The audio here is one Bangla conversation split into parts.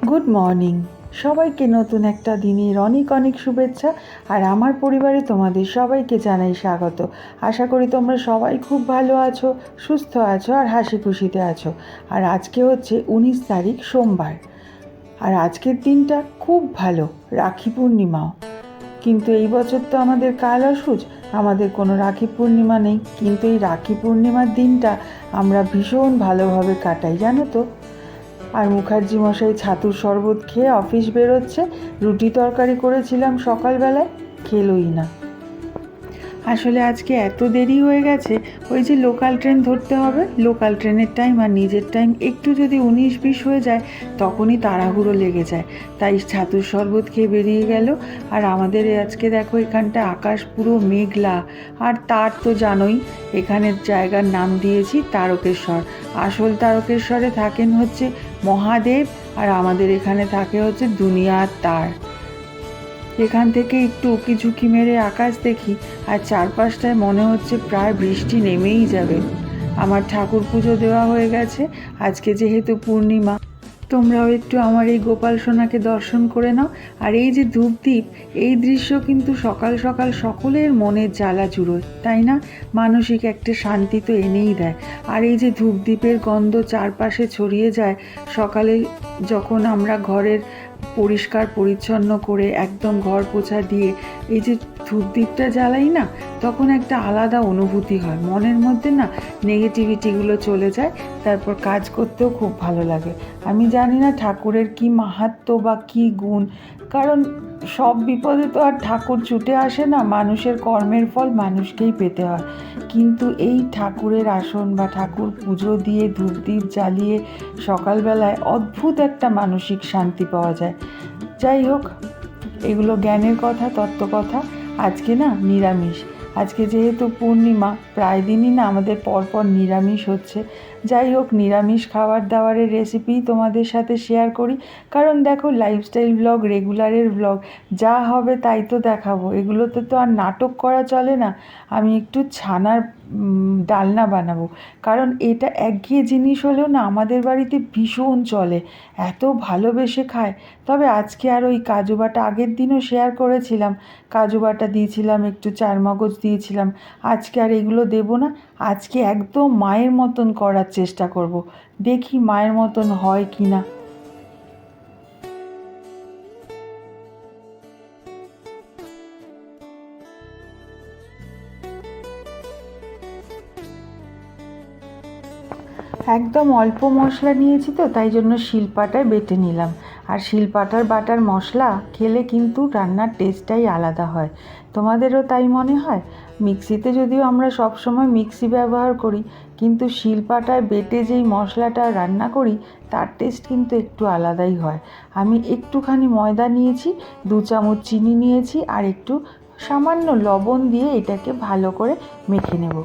Good morning. সবাইকে নতুন একটা দিনের অনেক অনেক শুভেচ্ছা। আর আমার পরিবারে তোমাদের সবাইকে জানাই স্বাগত। আশা করি তোমরা সবাই খুব ভালো আছো, সুস্থ আছো আর হাসি খুশিতে আছো। আর আজকে হচ্ছে 19 তারিখ সোমবার। আর আজকের দিনটা খুব ভালো, রাখি পূর্ণিমাও। কিন্তু এই বছর তো আমাদের কাল অসুচ, আমাদের কোনো রাখি পূর্ণিমা নেই। কিন্তু এই রাখি পূর্ণিমার দিনটা আমরা ভীষণ ভালোভাবে কাটাই, জানো তো। আর মুখার্জি মশাই ছাতুর শরবত খেয়ে অফিস বেরোচ্ছে। রুটি তরকারি করেছিলাম সকালবেলায়, খেলোই না। আসলে আজকে এত দেরি হয়ে গেছে, ওই যে লোকাল ট্রেন ধরতে হবে, লোকাল ট্রেনের টাইম আর নিজের টাইম একটু যদি 19-20 হয়ে যায় তখনই তাড়াহুড়ো লেগে যায়। তাই ছাতুর শরবত খেয়ে বেরিয়ে গেল। আর আমাদের আজকে দেখো এখানটা আকাশ পুরো মেঘলা। আর তার তো জানোই, এখানের জায়গার নাম দিয়েছি তারকেশ্বর। আসল তারকেশ্বরে থাকেন হচ্ছে মহাদেব, আর আমাদের এখানে থাকে হচ্ছে দুনিয়ার তার। এখান থেকে একটু উঁকি ঝুঁকি মেরে আকাশ দেখি, আর চারপাশটায় মনে হচ্ছে প্রায় বৃষ্টি নেমেই যাবে। আমার ঠাকুর পুজো দেওয়া হয়ে গেছে। আজকে যেহেতু পূর্ণিমা, তোমরাও একটু আমার এই গোপাল সোনাকে দর্শন করে নাও। আর এই যে ধূপদীপ, এই দৃশ্য কিন্তু সকাল সকাল সকলের মনের জ্বালা জুড়োয়, তাই না? মানসিক একটা শান্তি তো এনেই দেয়। আর এই যে ধূপদীপের গন্ধ চারপাশে ছড়িয়ে যায় সকালে, যখন আমরা ঘরের পরিষ্কার পরিচ্ছন্ন করে একদম ঘর পোছা দিয়ে এই যে ধূপদীপটা জ্বালাই না, তখন একটা আলাদা অনুভূতি হয় মনের মধ্যে, না নেগেটিভিটিগুলো চলে যায়। তারপর কাজ করতেও খুব ভালো লাগে। আমি জানি না ঠাকুরের কি মাহাত্ম্য বা কি গুণ, কারণ সব বিপদে তো আর ঠাকুর ছুটে আসে না, মানুষের কর্মের ফল মানুষকেই পেতে হয়। কিন্তু এই ঠাকুরের আসন বা ঠাকুর পুজো দিয়ে ধূপদীপ জ্বালিয়ে সকালবেলায় অদ্ভুত একটা মানসিক শান্তি পাওয়া যায়। যাই হোক, এগুলো জ্ঞানের কথা, তত্ত্ব কথা। আজকে না নিরামিষ। আজকে যেহেতু পূর্ণিমা, প্রায় দিনই না আমাদের পরপর নিরামিষ হচ্ছে। যাই হোক, নিরামিষ খাবার দাবারের রেসিপি তোমাদের সাথে শেয়ার করি। কারণ দেখো, লাইফস্টাইল ব্লগ, রেগুলারের ব্লগ, যা হবে তাই তো দেখাবো। এগুলোতে তো আর নাটক করা চলে না। আমি একটু ছানার ডালনা বানাবো, কারণ এটা একঘেয়ে জিনিস হলেও না আমাদের বাড়িতে ভীষণ চলে, এত ভালোবেসে খায়। তবে আজকে আর ওই কাজু বাটা, আগের দিনও শেয়ার করেছিলাম, কাজু বাটা দিয়েছিলাম, একটু চারমগজ দিয়েছিলাম। আজকে আর এগুলো দেবো না। আজকে একদম মায়ের মতন করার চেষ্টা করব, দেখি মায়ের মতন হয় কি না। একদম অল্প মশলা নিয়েছি তো, তাই জন্য শিলপাটায় বেটে নিলাম। আর শিলপাটার বাটার মশলা খেলে কিন্তু রান্নার টেস্টটাই আলাদা হয়। তোমাদেরও তাই মনে হয়? মিক্সিতে যদিও আমরা সব সময় মিক্সি ব্যবহার করি, কিন্তু শিলপাটায় বেটে যেই মশলাটা রান্না করি তার টেস্ট কিন্তু একটু আলাদাই হয়। আমি একটুখানি ময়দা নিয়েছি, 2 চামচ চিনি নিয়েছি, আর একটু সামান্য লবণ দিয়ে এটাকে ভালো করে মেখে নেব।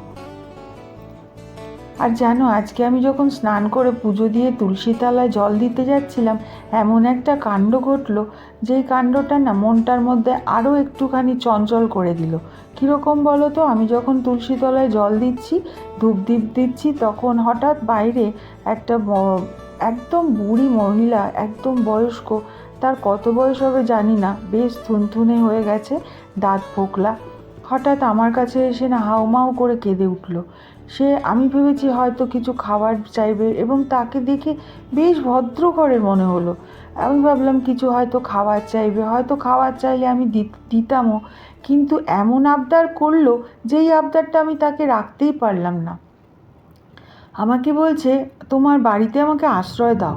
আর জানো, আজকে আমি যখন স্নান করে পুজো দিয়ে তুলসী তলায় জল দিতে যাচ্ছিলাম, এমন একটা কাণ্ড ঘটলো, যেই কাণ্ডটা না মনটার মধ্যে আরও একটুখানি চঞ্চল করে দিল। কীরকম বলো তো? আমি যখন তুলসী তলায় জল দিচ্ছি, ধূপদীপ দিচ্ছি, তখন হঠাৎ বাইরে একটা একদম বুড়ি মহিলা, একদম বয়স্ক, তার কত বয়স হবে জানি না, বেশ থুনথুনে হয়ে গেছে, দাঁত ফোকলা, হঠাৎ আমার কাছে এসে না হাউমাউ করে কেঁদে উঠল। আমি ভেবেছি হয়তো কিছু খাবার চাইবে, এবং তাকে দেখে বেশ ভদ্র ঘরের মনে হলো। আমি ভাবলাম কিছু হয়তো খাবার চাইবে, হয়তো খাবার চাইলে আমি দিতামও। কিন্তু এমন আবদার করলো, যেই আবদারটা আমি তাকে রাখতেই পারলাম না। আমাকে বলছে, তোমার বাড়িতে আমাকে আশ্রয় দাও,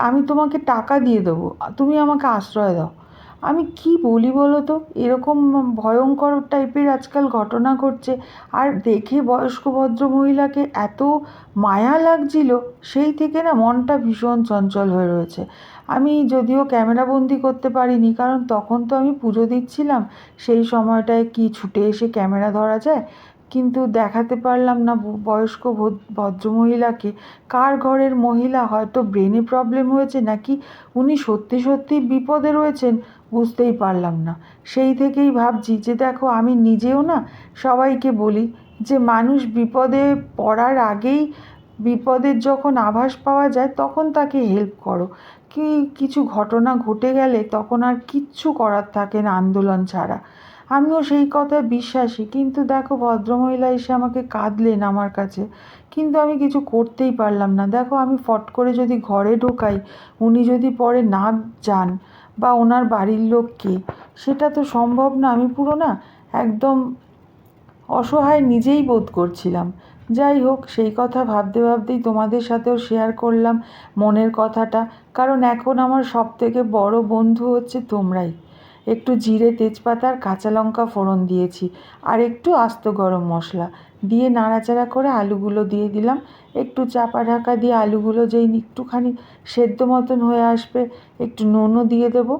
আমি তোমাকে টাকা দিয়ে দেবো, তুমি আমাকে আশ্রয় দাও। আমি কি বলি বলো তো? এরকম ভয়ঙ্কর টাইপের আজকাল ঘটনা ঘটছে। আর দেখে বয়স্ক ভদ্রমহিলাকে এত মায়া লাগছিল, সেই থেকে না মনটা ভীষণ চঞ্চল হয়ে রয়েছে। আমি যদিও ক্যামেরাবন্দি করতে পারিনি, কারণ তখন তো আমি পুজো দিচ্ছিলাম, সেই সময়টায় কি ছুটে এসে ক্যামেরা ধরা যায়? কিন্তু দেখাতে পারলাম না বয়স্ক ভদ্রমহিলাকে। কার ঘরের মহিলা, হয়তো ব্রেনে প্রবলেম হয়েছে, নাকি উনি সত্যি সত্যি বিপদে রয়েছেন, বুঝতেই পারলাম না। সেই থেকেই ভাবছি যে দেখো, আমি নিজেও না সবাইকে বলি যে মানুষ বিপদে পড়ার আগেই বিপদের যখন আভাস পাওয়া যায় তখন তাকে হেল্প করো, কিছু ঘটনা ঘটে গেলে তখন আর কিচ্ছু করার থাকে না আন্দোলন ছাড়া। আমিও সেই কথায় বিশ্বাসী, কিন্তু দেখো ভদ্রমহিলা এসে আমাকে কাঁদলেন আমার কাছে, কিন্তু আমি কিছু করতেই পারলাম না। দেখো আমি ফট করে যদি ঘরে ঢোকাই, উনি যদি পরে না যান বা ওনার বাড়ির লোককে, সেটা তো সম্ভব না। আমি পুরো না একদম অসহায় নিজেই বোধ করছিলাম। যাই হোক, সেই কথা ভাবতে ভাবতেই তোমাদের সাথেও শেয়ার করলাম মনের কথাটা, কারণ এখন আমার সবথেকে বড় বন্ধু হচ্ছে তোমরাই। একটু জিরে, তেজপাতা আর কাঁচা লঙ্কা ফোড়ন দিয়েছি, আর একটু আস্ত গরম মশলা দিয়ে নাড়াচাড়া করে আলুগুলো দিয়ে দিলাম। একটু চাপা ঢাকা দিয়ে আলুগুলো যেই একটুখানি সেদ্ধ মতন হয়ে আসবে, একটু নুনও দিয়ে দেবো।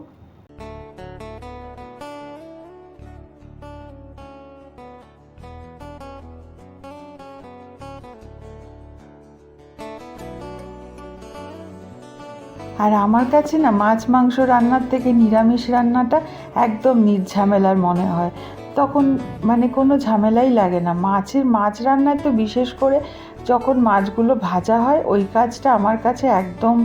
আর আমার কাছে না মাছ মাংস রান্নার থেকে নিরামিষ রান্নাটা একদম নির্ঝামেলার মনে হয়। তখন মানে কোনো ঝামেলাই লাগে না। মাছ রান্নায় তো বিশেষ করে যখন মাছগুলো ভাজা হয়, ওই কাজটা আমার কাছে একদম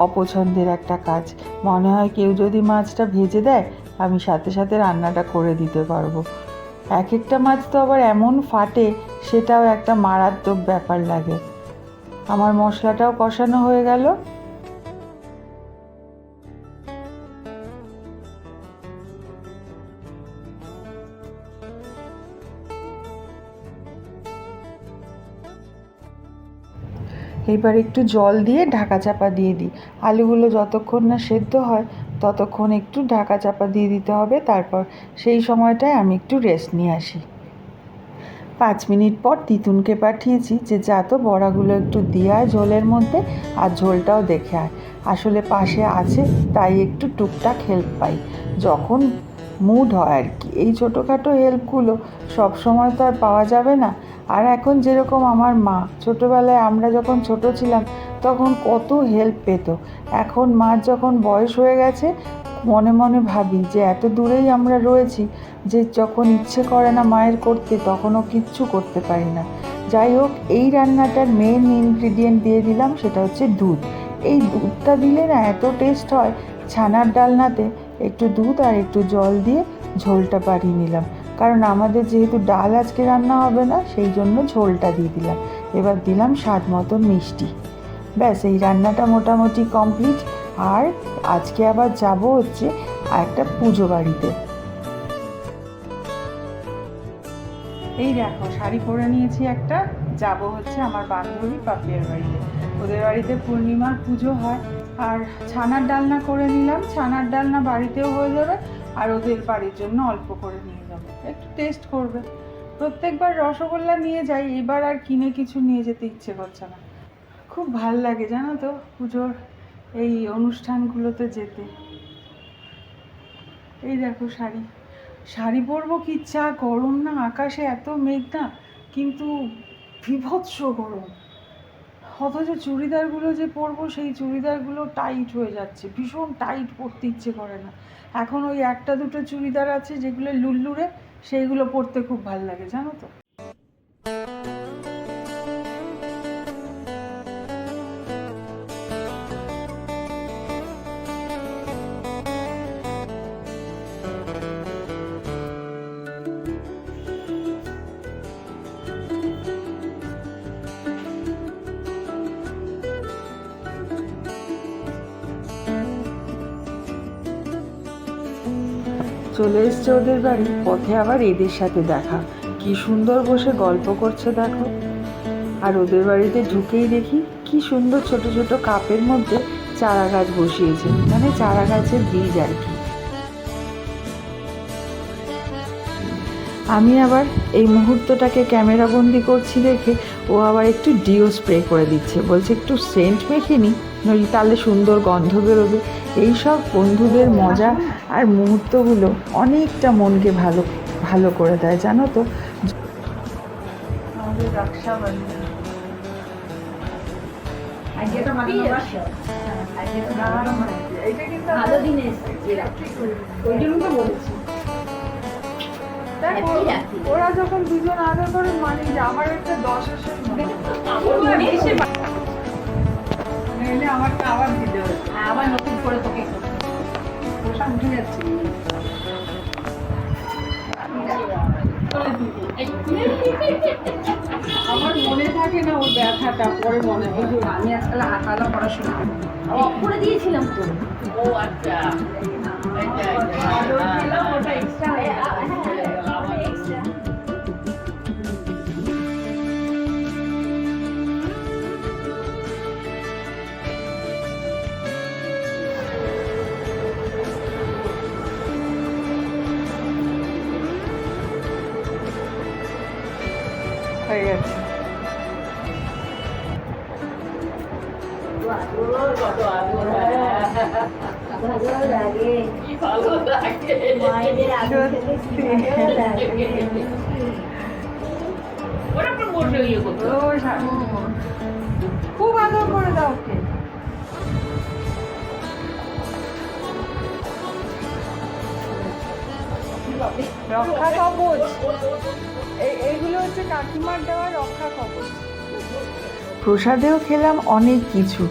অপছন্দের একটা কাজ। মনে হয় কেউ যদি মাছটা ভেজে দেয়, আমি সাথে সাথে রান্নাটা করে দিতে পারবো। এক একটা মাছ তো আবার এমন ফাটে, সেটাও একটা মারাত্মক ব্যাপার লাগে। আমার মশলাটাও কষানো হয়ে গেল। এবার একটু জল দিয়ে ঢাকা চাপা দিয়ে দিই। আলুগুলো যতক্ষণ না সেদ্ধ হয় ততক্ষণ একটু ঢাকা চাপা দিয়ে দিতে হবে। তারপর সেই সময়টায় আমি একটু রেস্ট নিয়ে আসি। 5 মিনিট পর তিতুনকে পাঠিয়েছি যে যা তো বড়াগুলো একটু দিয়ে আয় ঝোলের মধ্যে, আর ঝোলটাও দেখে আয়। আসলে পাশে আছে, তাই একটু টুকটাক হেল্প পাই যখন মুড হয় আর কি। এই ছোটোখাটো হেল্পগুলো সবসময় তো আর পাওয়া যাবে না। আর এখন যেরকম আমার মা, ছোটোবেলায় আমরা যখন ছোট ছিলাম তখন কত হেল্প পেত। এখন মার যখন বয়স হয়ে গেছে, মনে মনে ভাবি যে এত দূরেই আমরা রয়েছি যে যখন ইচ্ছে করে না মায়ের করতে, তখনও কিচ্ছু করতে পারি না। যাই হোক, এই রান্নাটার মেন ইনগ্রিডিয়েন্ট দিয়ে দিলাম, সেটা হচ্ছে দুধ। এই দুধটা দিলে না এত টেস্ট হয়। ছানার ডালনাতে একটু দুধ আর একটু জল দিয়ে ঝোলটা বাড়িয়ে নিলাম, কারণ আমাদের যেহেতু ডাল আজকে রান্না হবে না, সেই জন্য ঝোলটা দিয়ে দিলাম। এবার দিলাম স্বাদ মতন মিষ্টি। ব্যাস, এই রান্নাটা মোটামুটি কমপ্লিট। আর আজকে আবার যাব হচ্ছে একটা পুজো বাড়িতে। এই দেখো শাড়ি পরে নিয়েছি একটা, যাব হচ্ছে আমার বান্ধবী পাপিয়ার বাড়িতে। ওদের বাড়িতে পূর্ণিমার পুজো হয়। আর ছানার ডালনা করে নিলাম, ছানার ডালনা বাড়িতেও হয়ে যাবে, আর ওদের বাড়ির জন্য অল্প করে নিয়ে যাবো, একটু টেস্ট করবে। প্রত্যেকবার রসগোল্লা নিয়ে যাই, এবার আর কিনে কিছু নিয়ে যেতে ইচ্ছে করছে না। খুব ভাল লাগে জানো তো পুজোর এই অনুষ্ঠানগুলোতে যেতে। এই দেখো শাড়ি পরবো কি ইচ্ছা, গরম না, আকাশে এত মেঘ না, কিন্তু বিভৎস গরম। অথচ চুড়িদারগুলো যে পরবো, সেই চুড়িদারগুলো টাইট হয়ে যাচ্ছে, ভীষণ টাইট, পরতে ইচ্ছে করে না। এখন ওই একটা দুটো চুড়িদার আছে যেগুলো লুললুরে, সেইগুলো পরতে খুব ভাল লাগে জানো তো। চলে এসছে ওদের বাড়ি, পথে আবার এদের সাথে দেখা। কি সুন্দর বসে গল্প করছে দেখো। আর ওদের বাড়িতে ঢুকেই দেখি কি সুন্দর ছোট ছোট কাপের মধ্যে চারা গাছ বসিয়েছে, মানে চারা গাছের বীজ আর কি। আমি আবার এই মুহূর্তটাকে ক্যামেরা বন্দি করছি দেখে ও আবার একটু ডিও স্প্রে করে দিচ্ছে, বলছে একটু সেন্ট মেখে নি, নইলে তাহলে সুন্দর গন্ধ বেরোবে। এইসব বন্ধুদের মজা আর মুহূর্তগুলো অনেকটা মনকে ভালো ভালো করে দেয় জানো তো। আমাদের রক্ষাবন্ধন দেখো ওরা যখন দুজন আদর করে মানে যে আমার একটা 10 আসের এলে আমাকে আবার দিতে হবে, আবার নতুন করে তোকে পোশাক উঠে যাচ্ছে। আমার মনে থাকে না ওর ব্যথাটা, পরে মনে হয় যে আমি আজকাল হাতালা পড়াশোনা অফ করে দিয়েছিলাম তো। ও আচ্ছা ওটা এক্সট্রা এক্সট্রা হয়ে গেছে। কত আদর, ভালো লাগে কি ভালো লাগে। মায়েদের আদর খেতে কি ভালো লাগে। ওরা পর বসে ইয়ে করতো। ও খুব আদর করে দাও ওকে। রক্ষা কবচ, এইগুলো হচ্ছে কাকিমার দেওয়া রক্ষা কবচ। প্রসাদেও খেলাম অনেক কিছু,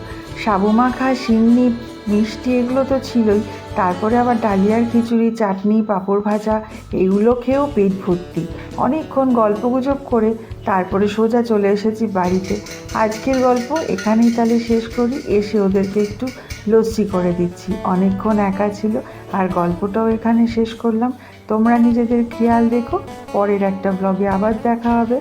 সাবু মাখা, সিন্নি, মিষ্টি, এগুলো তো ছিলই। তারপরে আবার ডালিয়ার খিচুড়ি, চাটনি, পাঁপড় ভাজা, এগুলো খেয়েও পেট ভর্তি। অনেকক্ষণ গল্পগুজব করে তারপরে সোজা চলে এসেছি বাড়িতে। আজকের গল্প এখানেই তাহলে শেষ করি। এসে ওদেরকে একটু লস্যি করে দিচ্ছি, অনেকক্ষণ একা ছিল। আর গল্পটাও এখানে শেষ করলাম। তোমরা নিজেদের খেয়াল রেখো। পরের একটা ব্লগে আবার দেখা হবে।